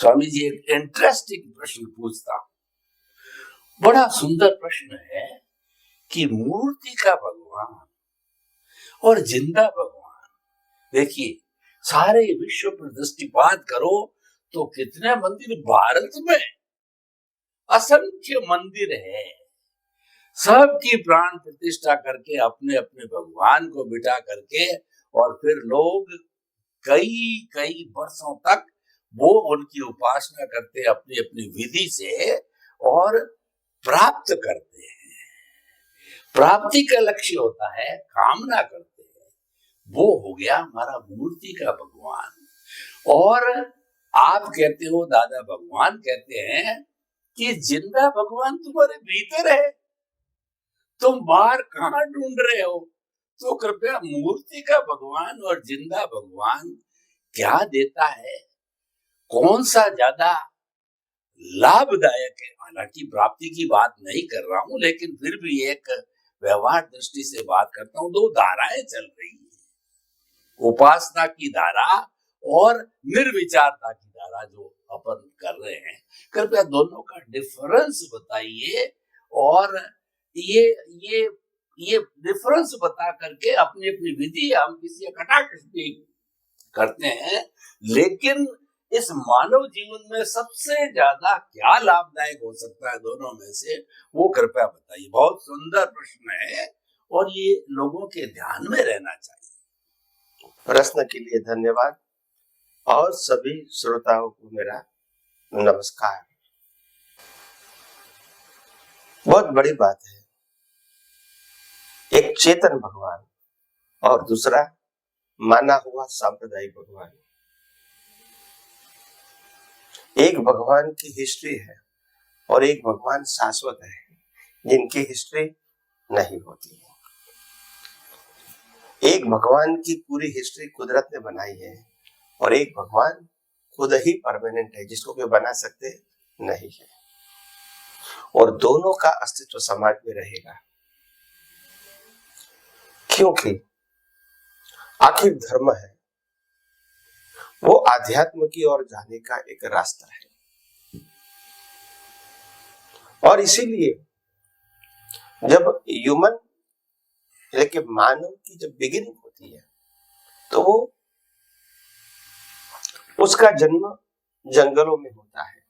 स्वामी जी एक इंटरेस्टिंग प्रश्न पूछता हूं, बड़ा सुंदर प्रश्न है कि मूर्ति का भगवान और जिंदा भगवान, देखिए सारे विश्व पर दृष्टिपात करो तो कितने मंदिर भारत में, असंख्य मंदिर है, सबकी प्राण प्रतिष्ठा करके अपने अपने भगवान को बिठा करके और फिर लोग कई कई वर्षों तक वो उनकी उपासना करते अपनी अपनी विधि से और प्राप्त करते हैं। प्राप्ति का लक्ष्य होता है, कामना करते हैं, वो हो गया हमारा मूर्ति का भगवान। और आप कहते हो, दादा भगवान कहते हैं कि जिंदा भगवान तुम्हारे भीतर है, तुम बाहर कहां ढूंढ रहे हो? तो कृपया मूर्ति का भगवान और जिंदा भगवान क्या देता है, कौन सा ज्यादा लाभदायक है? हालांकि प्राप्ति की बात नहीं कर रहा हूं, लेकिन फिर भी एक व्यवहार दृष्टि से बात करता हूं। दो धाराएं चल रही है, उपासना की धारा और निर्विचारता की धारा जो अपन कर रहे हैं। कृपया दोनों का डिफरेंस बताइए और ये डिफरेंस बता करके अपनी अपनी विधि हम किसी कटाक्ष करते हैं, लेकिन इस मानव जीवन में सबसे ज्यादा क्या लाभदायक हो सकता है दोनों में से, वो कृपया बताइए। बहुत सुंदर प्रश्न है और ये लोगों के ध्यान में रहना चाहिए। प्रश्न के लिए धन्यवाद और सभी श्रोताओं को मेरा नमस्कार। बहुत बड़ी बात है, एक चेतन भगवान और दूसरा माना हुआ सांप्रदायिक भगवान। एक भगवान की हिस्ट्री है और एक भगवान शाश्वत है, जिनकी हिस्ट्री नहीं होती है। एक भगवान की पूरी हिस्ट्री कुदरत ने बनाई है और एक भगवान खुद ही परमानेंट है, जिसको कोई बना सकते नहीं है, और दोनों का अस्तित्व समाज में रहेगा। क्योंकि आखिर धर्म है, वो आध्यात्म की ओर जाने का एक रास्ता है। और इसीलिए जब ह्यूमन लेकिन मानव की जब बिगिनिंग होती है, तो वो उसका जन्म जंगलों में होता है,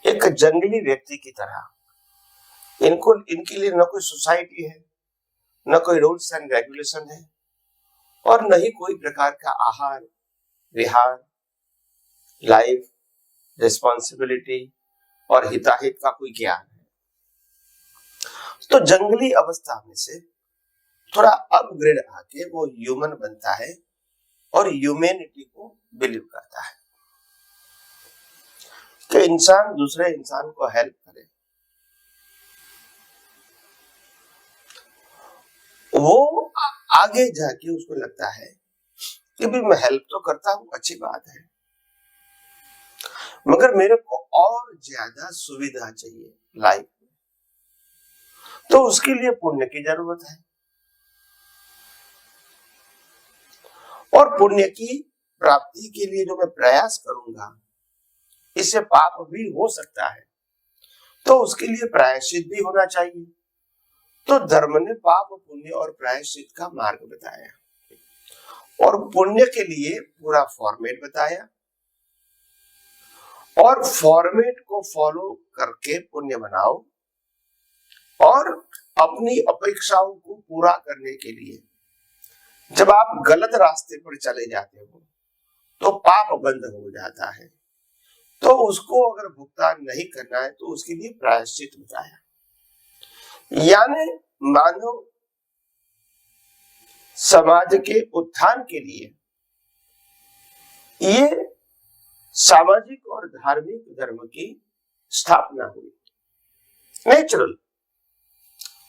एक जंगली व्यक्ति की तरह। इनके लिए न कोई सोसाइटी है, न कोई रूल्स एंड रेगुलेशन है, और न ही कोई प्रकार का आहार विहार, लाइफ, रिस्पॉन्सिबिलिटी और हिताहित का कोई ज्ञान है। तो जंगली अवस्था में से थोड़ा अपग्रेड आके वो ह्यूमन बनता है और ह्यूमैनिटी को बिलीव करता है कि इंसान दूसरे इंसान को हेल्प करे। वो आगे जाके उसको लगता है कि भी मैं हेल्प तो करता हूं, अच्छी बात है, मगर मेरे को और ज्यादा सुविधा चाहिए लाइफ में, तो उसके लिए पुण्य की जरूरत है। और पुण्य की प्राप्ति के लिए जो मैं प्रयास करूंगा, इससे पाप भी हो सकता है, तो उसके लिए प्रायश्चित भी होना चाहिए। तो धर्म ने पाप, पुण्य और प्रायश्चित का मार्ग बताया और पुण्य के लिए पूरा फॉर्मेट बताया, और फॉर्मेट को फॉलो करके पुण्य बनाओ, और अपनी अपेक्षाओं को पूरा करने के लिए जब आप गलत रास्ते पर चले जाते हो तो पाप बंद हो जाता है, तो उसको अगर भुगतान नहीं करना है तो उसके लिए प्रायश्चित बताया। यानी मानव समाज के उत्थान के लिए ये सामाजिक और धार्मिक धर्म की स्थापना हुई, नेचुरल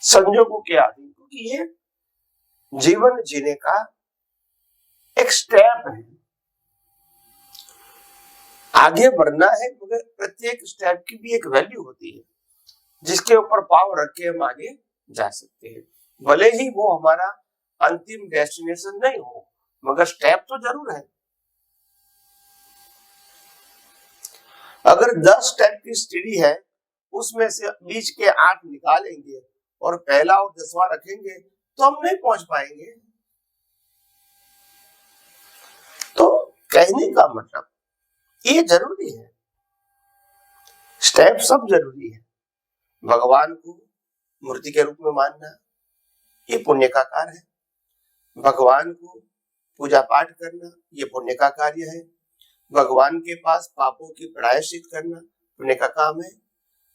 संजोगों के अधीन, क्योंकि ये जीवन जीने का एक स्टेप है। आगे बढ़ना है, मगर प्रत्येक स्टेप की भी एक वैल्यू होती है, जिसके ऊपर पाव रख के हम आगे जा सकते हैं। भले ही वो हमारा अंतिम डेस्टिनेशन नहीं हो, मगर स्टेप तो जरूर है। अगर 10 स्टेप की सीढ़ी है, उसमें से बीच के 8 निकालेंगे और पहला और 10वां रखेंगे तो हम नहीं पहुंच पाएंगे। तो कहने का मतलब ये जरूरी है, स्टेप सब जरूरी है। भगवान को मूर्ति के रूप में मानना ये पुण्य का कार्य है। भगवान को पूजा पाठ करना ये पुण्य का कार्य है। भगवान के पास पापों की प्रायश्चित करना पुण्य का काम है।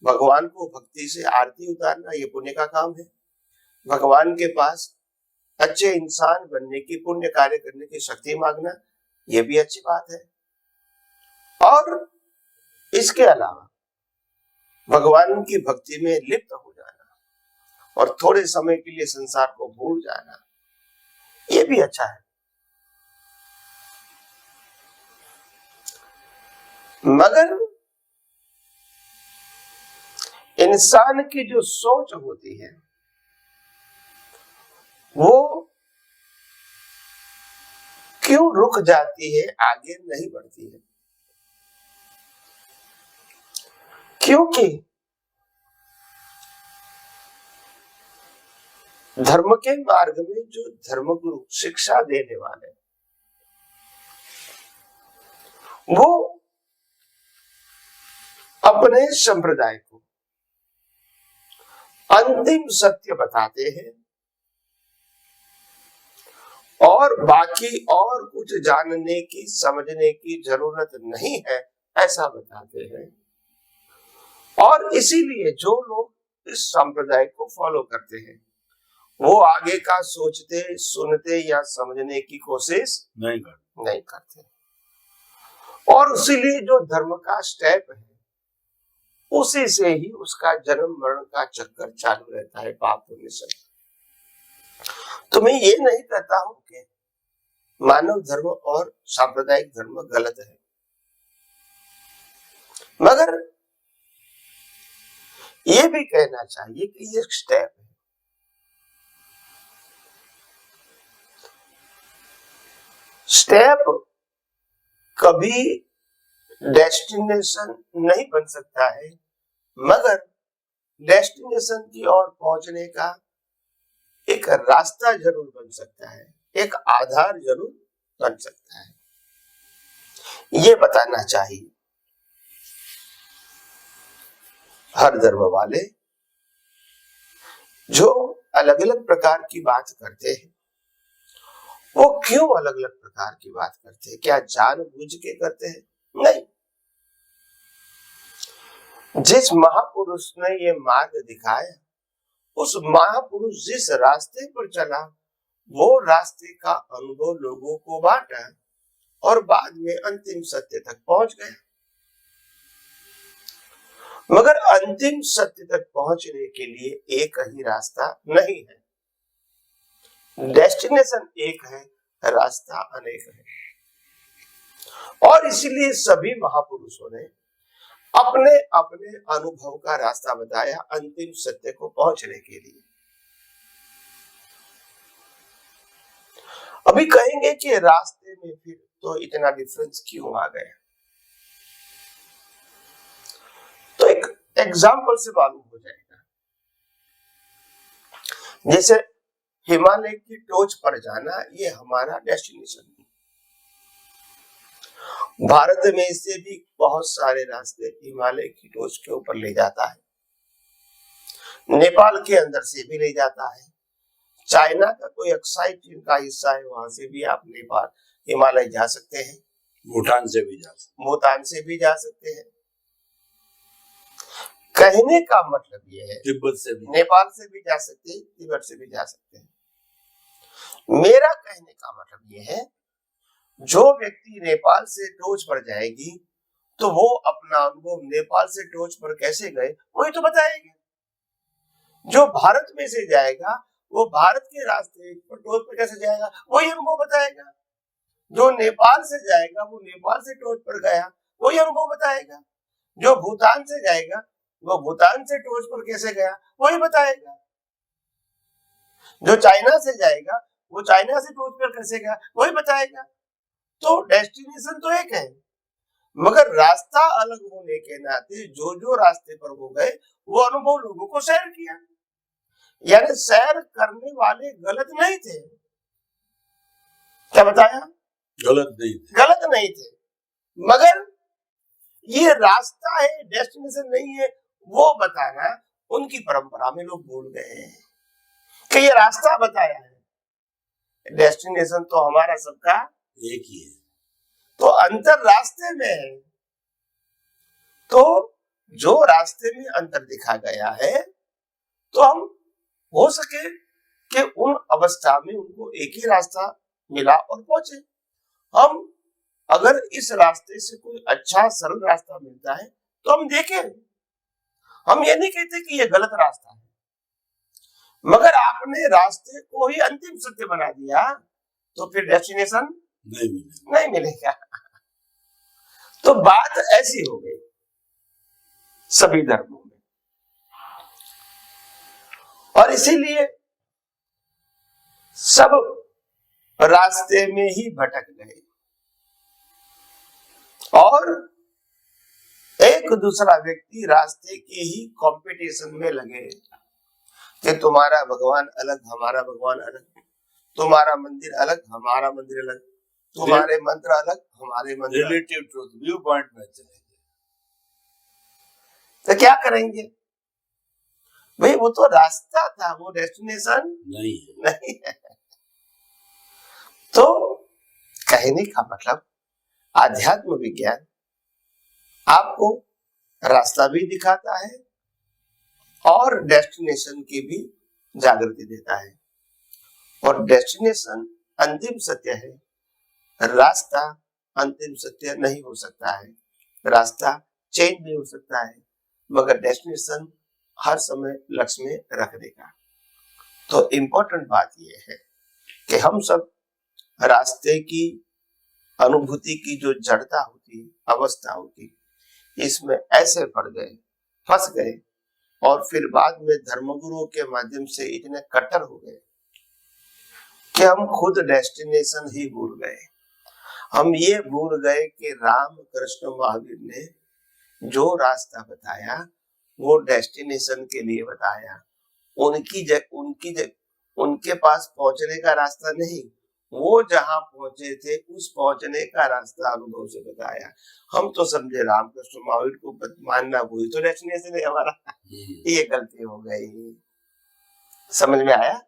भगवान को भक्ति से आरती उतारना ये पुण्य का काम है। भगवान के पास अच्छे इंसान बनने की, पुण्य कार्य करने की शक्ति मांगना ये भी अच्छी बात है। और इसके अलावा भगवान की भक्ति में लिप्त हो जाना और थोड़े समय के लिए संसार को भूल जाना ये भी अच्छा है। मगर इंसान की जो सोच होती है वो क्यों रुक जाती है, आगे नहीं बढ़ती है? क्योंकि धर्म के मार्ग में जो धर्मगुरु शिक्षा देने वाले वो अपने संप्रदाय को अंतिम सत्य बताते हैं और बाकी और कुछ जानने की, समझने की जरूरत नहीं है ऐसा बताते हैं। और इसीलिए जो लोग इस संप्रदाय को फॉलो करते हैं वो आगे का सोचते, सुनते या समझने की कोशिश नहीं करते। और इसीलिए जो धर्म का स्टेप है उसी से ही उसका जन्म मरण का चक्कर चालू रहता है, पाप पुण्य से। तो मैं ये नहीं कहता हूं कि मानव धर्म और सांप्रदायिक धर्म गलत है, मगर ये भी कहना चाहिए कि ये स्टेप है। स्टेप कभी डेस्टिनेशन नहीं बन सकता है, मगर डेस्टिनेशन की ओर पहुंचने का एक रास्ता जरूर बन सकता है, एक आधार जरूर बन सकता है। ये बताना चाहिए हर धर्म वाले जो अलग अलग प्रकार की बात करते हैं वो क्यों अलग अलग प्रकार की बात करते हैं? क्या जानबूझ के करते हैं? नहीं। जिस महापुरुष ने ये मार्ग दिखाया, उस महापुरुष जिस रास्ते पर चला वो रास्ते का अनुभव लोगों को बांटा और बाद में अंतिम सत्य तक पहुंच गया। मगर अंतिम सत्य तक पहुंचने के लिए एक ही रास्ता नहीं है, डेस्टिनेशन एक है, रास्ता अनेक है। और इसीलिए सभी महापुरुषों ने अपने अपने अनुभव का रास्ता बताया अंतिम सत्य को पहुंचने के लिए। अभी कहेंगे कि रास्ते में फिर तो इतना डिफरेंस क्यों आ गया? तो एक एग्जाम्पल से मालूम हो जाएगा। जैसे हिमालय की टोच पर जाना ये हमारा डेस्टिनेशन है। भारत में से भी बहुत सारे रास्ते हिमालय की टोच के ऊपर ले जाता है। नेपाल के अंदर से भी ले जाता है। चाइना का कोई अक्साई चीन का हिस्सा है, वहां से भी आप नेपाल हिमालय जा सकते हैं। भूटान से भी जा सकते हैं। कहने का मतलब ये है तिब्बत से भी, नेपाल से भी जा सकते हैं, तिब्बत से भी जा सकते हैं। मेरा कहने का मतलब ये है जो व्यक्ति नेपाल से टोच पर जाएगी तो वो अपना अनुभव नेपाल से टोच पर कैसे गए वही तो बताएगी। जो भारत में से जाएगा वो भारत के रास्ते पर टोच पर कैसे जाएगा वही अनुभव बताएगा। जो नेपाल से जाएगा वो नेपाल से टोच पर गया वही अनुभव बताएगा। जो भूटान से जाएगा वो भूटान से टोच पर कैसे गया वही बताएगा। जो चाइना से जाएगा वो चाइना से टोच पर कैसे गया वही बताएगा। तो डेस्टिनेशन तो एक है, मगर रास्ता अलग होने के नाते जो जो रास्ते पर वो गए वो अनुभव लोगों को शेयर किया। यानी शेयर करने वाले गलत नहीं थे। क्या बताया? गलत नहीं थे, मगर ये रास्ता है, डेस्टिनेशन नहीं है, वो बताना उनकी परंपरा में लोग भूल गए हैं कि ये रास्ता बताया है, डेस्टिनेशन तो हमारा सबका एक ही है। तो अंतर रास्ते में है। तो जो रास्ते में अंतर दिखा गया है, तो हम हो सके कि उन अवस्था में उनको एक ही रास्ता मिला और पहुंचे। हम अगर इस रास्ते से कोई अच्छा सरल रास्ता मिलता है तो हम देखें। हम ये नहीं कहते कि ये गलत रास्ता है, मगर आपने रास्ते को ही अंतिम सत्य बना दिया तो फिर डेस्टिनेशन नहीं मिलेगा। तो बात ऐसी हो गई सभी धर्मों में, और इसीलिए सब रास्ते में ही भटक गए और एक दूसरा व्यक्ति रास्ते के ही कंपटीशन में लगे कि तुम्हारा भगवान अलग, हमारा भगवान अलग, तुम्हारा मंदिर अलग, हमारा मंदिर अलग, तुम्हारे मंत्र अलग, हमारे मंत्र रिलेटिव ट्रूथ, व्यू पॉइंट में चले। तो क्या करेंगे भाई? वो तो रास्ता था, वो डेस्टिनेशन नहीं है। तो कहने का मतलब आध्यात्म विज्ञान आपको रास्ता भी दिखाता है और डेस्टिनेशन की भी जागृति देता है। और डेस्टिनेशन अंतिम सत्य है, रास्ता अंतिम सत्य नहीं हो सकता है। रास्ता चेंज नहीं हो सकता है, मगर डेस्टिनेशन हर समय लक्ष्य में रख देगा। तो इम्पोर्टेंट बात यह है कि हम सब रास्ते की अनुभूति की जो जड़ता होती, अवस्था होती, इसमें ऐसे पड़ गए, फंस गए, और फिर बाद में धर्मगुरुओं के माध्यम से इतने कट्टर हो गए कि हम खुद डेस्टिनेशन ही भूल गए। हम ये भूल गए कि राम कृष्ण महावीर ने जो रास्ता बताया वो डेस्टिनेशन के लिए बताया, उनके पास पहुंचने का रास्ता नहीं, वो जहां पहुंचे थे उस पहुंचने का रास्ता अनुभव से बताया। हम तो समझे रामकृष्ण महावीर को मानना वही तो डेस्टिनेशन है हमारा। ये गलती हो गई। समझ में आया?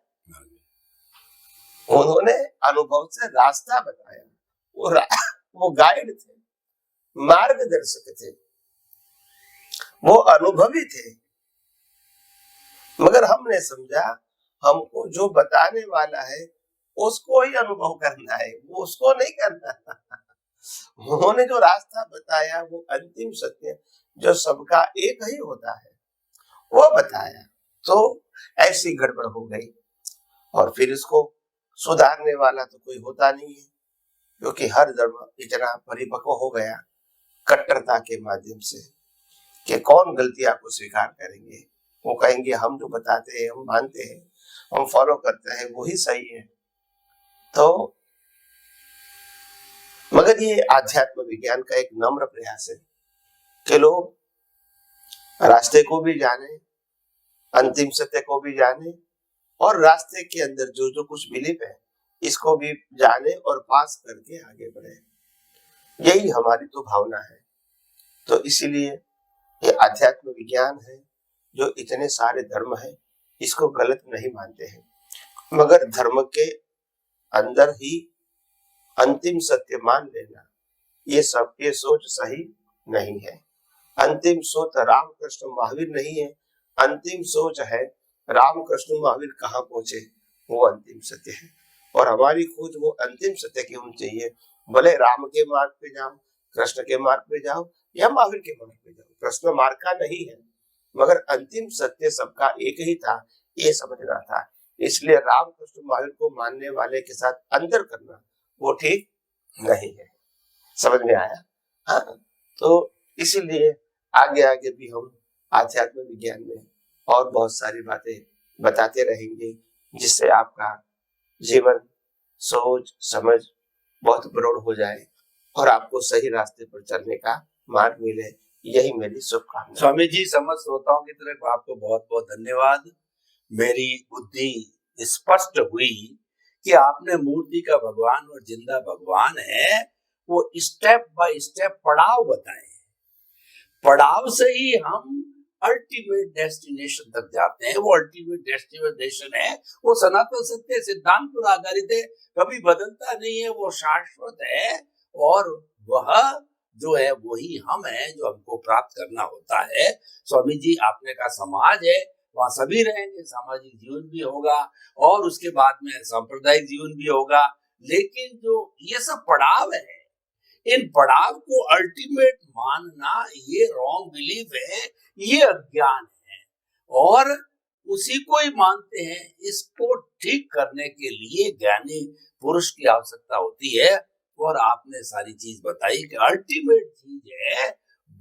उन्होंने अनुभव से रास्ता बताया, वो गाइड थे, मार्गदर्शक थे, वो अनुभवी थे, मगर हमने समझा हमको जो बताने वाला है उसको ही अनुभव करना है, वो उसको नहीं करना। उन्होंने जो रास्ता बताया वो अंतिम सत्य जो सबका एक ही होता है वो बताया। तो ऐसी गड़बड़ हो गई और फिर इसको सुधारने वाला तो कोई होता नहीं है, क्योंकि हर धर्म इतना परिपक्व हो गया कट्टरता के माध्यम से कि कौन गलतियां को स्वीकार करेंगे। वो कहेंगे हम जो बताते हैं, हम मानते हैं, हम फॉलो करते हैं, वही सही है। तो मगर ये आध्यात्म विज्ञान का एक नम्र प्रयास है कि लोग रास्ते को भी जाने, अंतिम सत्य को भी जाने, और रास्ते के अंदर जो जो कुछ बिलीफ है इसको भी जाने और पास करके आगे बढ़े। यही हमारी तो भावना है। तो इसीलिए ये आध्यात्म विज्ञान है जो इतने सारे धर्म है इसको गलत नहीं मानते हैं, मगर धर्म के अंदर ही अंतिम सत्य मान लेना ये सोच सही नहीं है। अंतिम सोच रामकृष्ण महावीर नहीं है, अंतिम सोच है रामकृष्ण महावीर कहाँ पहुंचे, वो अंतिम सत्य है। और हमारी खोज वो अंतिम सत्य की होनी चाहिए। भले राम के मार्ग पे जाओ, कृष्ण के मार्ग पे जाओ या महावीर के मार्ग पे जाओ, प्रश्न मार्ग का नहीं है, मगर अंतिम सत्य सबका एक ही था ये समझना था। इसलिए रामकृष्ण महावीर को मानने वाले के साथ अंतर करना वो ठीक नहीं है। समझ में आया? हाँ, तो इसीलिए आगे आगे भी हम आध्यात्म विज्ञान में और बहुत सारी बातें बताते रहेंगे, जिससे आपका जीवन, सोच, समझ बहुत प्रौढ़ हो जाए और आपको सही रास्ते पर चलने का मार्ग मिले, यही मेरी शुभकामना। स्वामी जी, समस्त श्रोताओं की तरफ आपको बहुत बहुत धन्यवाद। मेरी बुद्धि स्पष्ट हुई कि आपने मूर्ति का भगवान और जिंदा भगवान है वो स्टेप बाय स्टेप पड़ाव बताए। पड़ाव से ही हम अल्टीमेट डेस्टिनेशन तक जाते हैं। वो अल्टीमेट डेस्टिनेशन है, वो सनातन सत्य सिद्धांत पर आधारित है, कभी बदलता नहीं है, वो शाश्वत है। और वह जो है वही हम है जो हमको प्राप्त करना होता है। स्वामी जी, आपने कहा समाज है, वहां सभी रहेंगे, सामाजिक जीवन भी होगा और उसके बाद में सांप्रदायिक जीवन भी होगा। लेकिन जो ये सब पड़ाव है, इन पड़ाव को अल्टीमेट मानना ये रॉन्ग बिलीफ है, ये अज्ञान है और उसी को ही मानते हैं। इसको ठीक करने के लिए ज्ञानी पुरुष की आवश्यकता होती है। और आपने सारी चीज बताई कि अल्टीमेट चीज है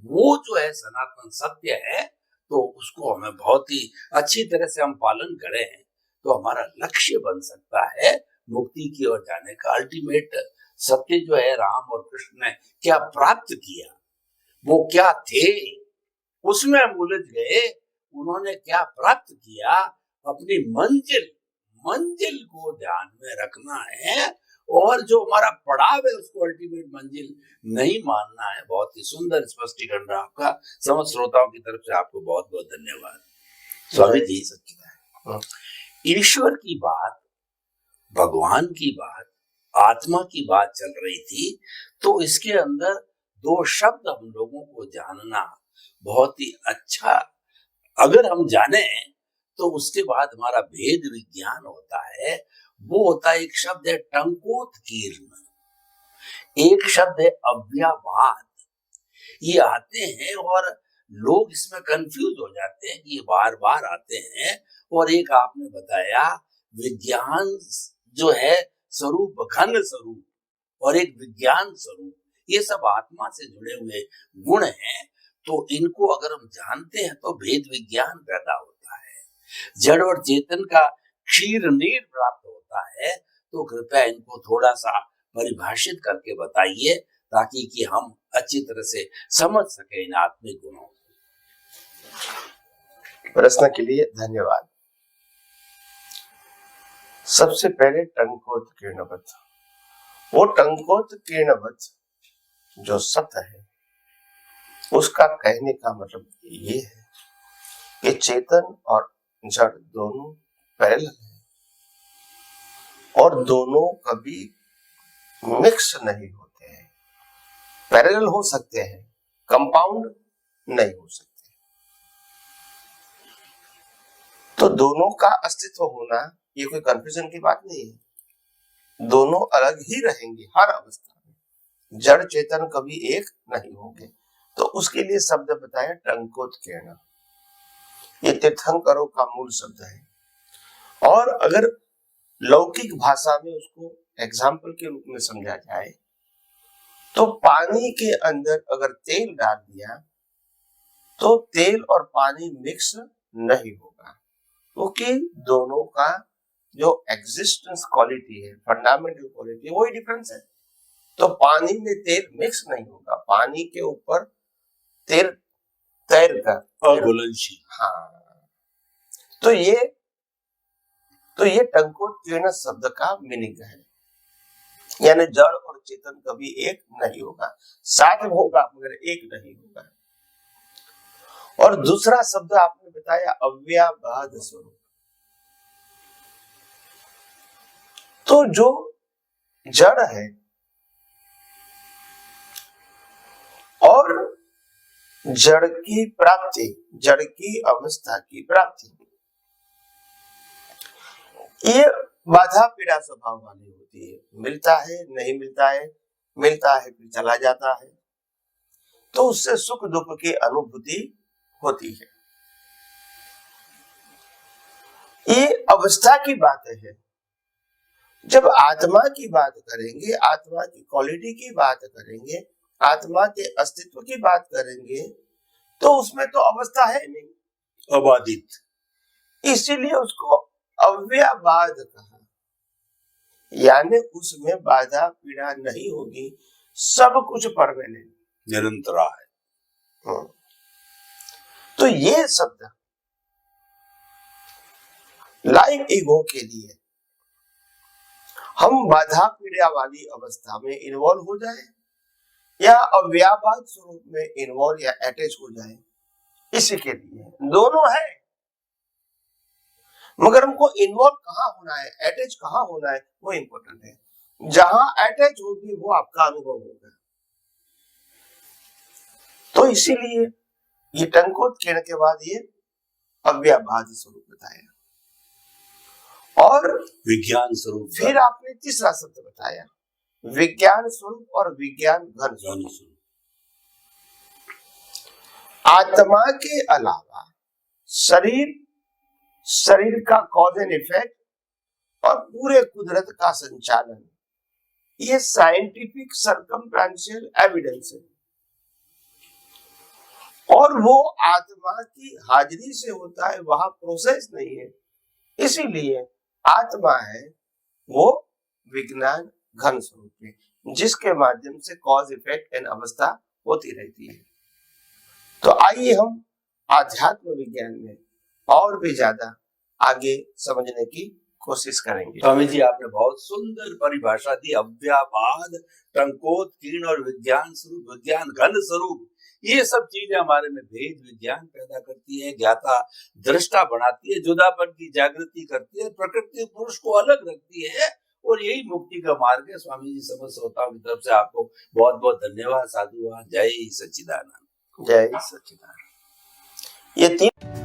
वो जो है सनातन सत्य है, तो उसको हमें बहुत ही अच्छी तरह से हम पालन करें तो हमारा लक्ष्य बन सकता है मुक्ति की ओर जाने का। अल्टीमेट सत्य जो है, राम और कृष्ण ने क्या प्राप्त किया, वो क्या थे, उसमें हम उलझ गए। उन्होंने क्या प्राप्त किया, अपनी मंजिल को ध्यान में रखना है और जो हमारा पड़ाव है उसको अल्टीमेट मंजिल नहीं मानना है। बहुत ही सुंदर स्पष्टीकरण रहा आपका। समस्त श्रोताओं की तरफ से आपको बहुत बहुत धन्यवाद। स्वामी जी, ईश्वर की बात, भगवान की बात, आत्मा की बात चल रही थी, तो इसके अंदर दो शब्द हम लोगों को जानना बहुत ही अच्छा। अगर हम जाने तो उसके बाद हमारा भेद विज्ञान होता है। वो होता है, एक शब्द है टंकोत्कीर्ण, एक शब्द है अव्ययवाद। ये आते हैं और लोग इसमें कंफ्यूज हो जाते हैं कि ये बार बार आते हैं। और एक आपने बताया विज्ञान जो है स्वरूप, घन स्वरूप, और एक विज्ञान स्वरूप, ये सब आत्मा से जुड़े हुए गुण हैं। तो इनको अगर हम जानते हैं तो भेद विज्ञान पैदा होता है, जड़ और चेतन का क्षीर नीर प्राप्त होता है। तो कृपया इनको थोड़ा सा परिभाषित करके बताइए ताकि कि हम अच्छी तरह से समझ सके इन आत्मिक गुणों। प्रश्न के लिए धन्यवाद। सबसे पहले टंकोत्कीर्णवत, वो टंकोत्कीर्णवत जो सत्य है उसका कहने का मतलब ये है कि चेतन और जड़ दोनों पैरेलल है और दोनों कभी मिक्स नहीं होते हैं। पैरेलल हो सकते हैं, कंपाउंड नहीं हो सकते। तो दोनों का अस्तित्व होना ये कोई कंफ्यूजन की बात नहीं है। दोनों अलग ही रहेंगे हर अवस्था में, जड़ चेतन कभी एक नहीं होंगे। तो उसके लिए शब्द बताया टंकोत्कीर्ण, ये तीर्थंकरों का मूल शब्द है। और अगर लौकिक भाषा में उसको एग्जाम्पल के रूप में समझा जाए तो पानी के अंदर अगर तेल डाल दिया तो तेल और पानी मिक्स नहीं होगा, क्योंकि दोनों का जो एग्जिस्टेंस क्वालिटी है, फंडामेंटल क्वालिटी, वही डिफरेंस है। तो पानी में तेल मिक्स नहीं होगा, पानी के ऊपर तेल तैर कर घुलनशील। हाँ, तो ये टंकोत्कीर्ण शब्द का मीनिंग है, यानी जड़ और चेतन कभी एक नहीं होगा, साथ में होगा मगर एक नहीं होगा। और दूसरा शब्द आपने बताया अव्ययवाद स्वरूप। तो जो जड़ है और जड़ की प्राप्ति, जड़ की अवस्था की प्राप्ति, ये बाधा पीड़ा स्वभाव वाली होती है। मिलता है, नहीं मिलता है, मिलता है फिर चला जाता है, तो उससे सुख दुख की अनुभूति होती है। ये अवस्था की बात है। जब आत्मा की बात करेंगे, आत्मा की क्वालिटी की बात करेंगे, आत्मा के अस्तित्व की बात करेंगे, तो उसमें तो अवस्था है नहीं, अबाधित। इसीलिए उसको अव्ययवाद कहा, यानी उसमें बाधा पीड़ा नहीं होगी, सब कुछ परमानेंट, निरंतरा है। तो ये शब्द लाइव ईगो के लिए हम बाधा पीड़ा वाली अवस्था में इन्वॉल्व हो जाए या अव्यापाद स्वरूप में इन्वॉल्व या अटैच हो जाए, इसी के लिए दोनों है। मगर हमको इन्वॉल्व कहाँ होना है, अटैच कहाँ होना है, वो इंपॉर्टेंट है। जहां अटैच होगी वो आपका अनुभव होगा। तो इसीलिए ये टंकोत कहने के बाद ये अव्यापाद स्वरूप बताया और विज्ञान स्वरूप, फिर आपने तीसरा शब्द बताया विज्ञान स्वरूप और विज्ञान घन स्वरूप। आत्मा के अलावा शरीर का कॉज एंड इफेक्ट और पूरे कुदरत का संचालन, ये साइंटिफिक सर्कमस्टेंशियल एविडेंस है और वो आत्मा की हाजिरी से होता है, वहां प्रोसेस नहीं है। इसीलिए आत्मा है वो विज्ञान घन स्वरूप है, जिसके माध्यम से कॉज इफेक्ट एंड अवस्था होती रहती है। तो आइए हम आध्यात्म विज्ञान में और भी ज्यादा आगे समझने की कोशिश करेंगे। स्वामी जी, आपने बहुत सुंदर परिभाषा दी। अव्यापाद, टंकोत, कीर्ण और विज्ञान स्वरूप, विज्ञान घन स्वरूप, ये सब चीजें हमारे में भेद विज्ञान पैदा करती है, ज्ञाता दृष्टा बनाती है, जुदापन की जागृति करती है, प्रकृति पुरुष को अलग रखती है और यही मुक्ति का मार्ग है। स्वामी जी, समस्त श्रोताओं की तरफ से आपको बहुत बहुत धन्यवाद, साधुवाद। जय सच्चिदानंद। जय सच्चिदानंद। ये तीन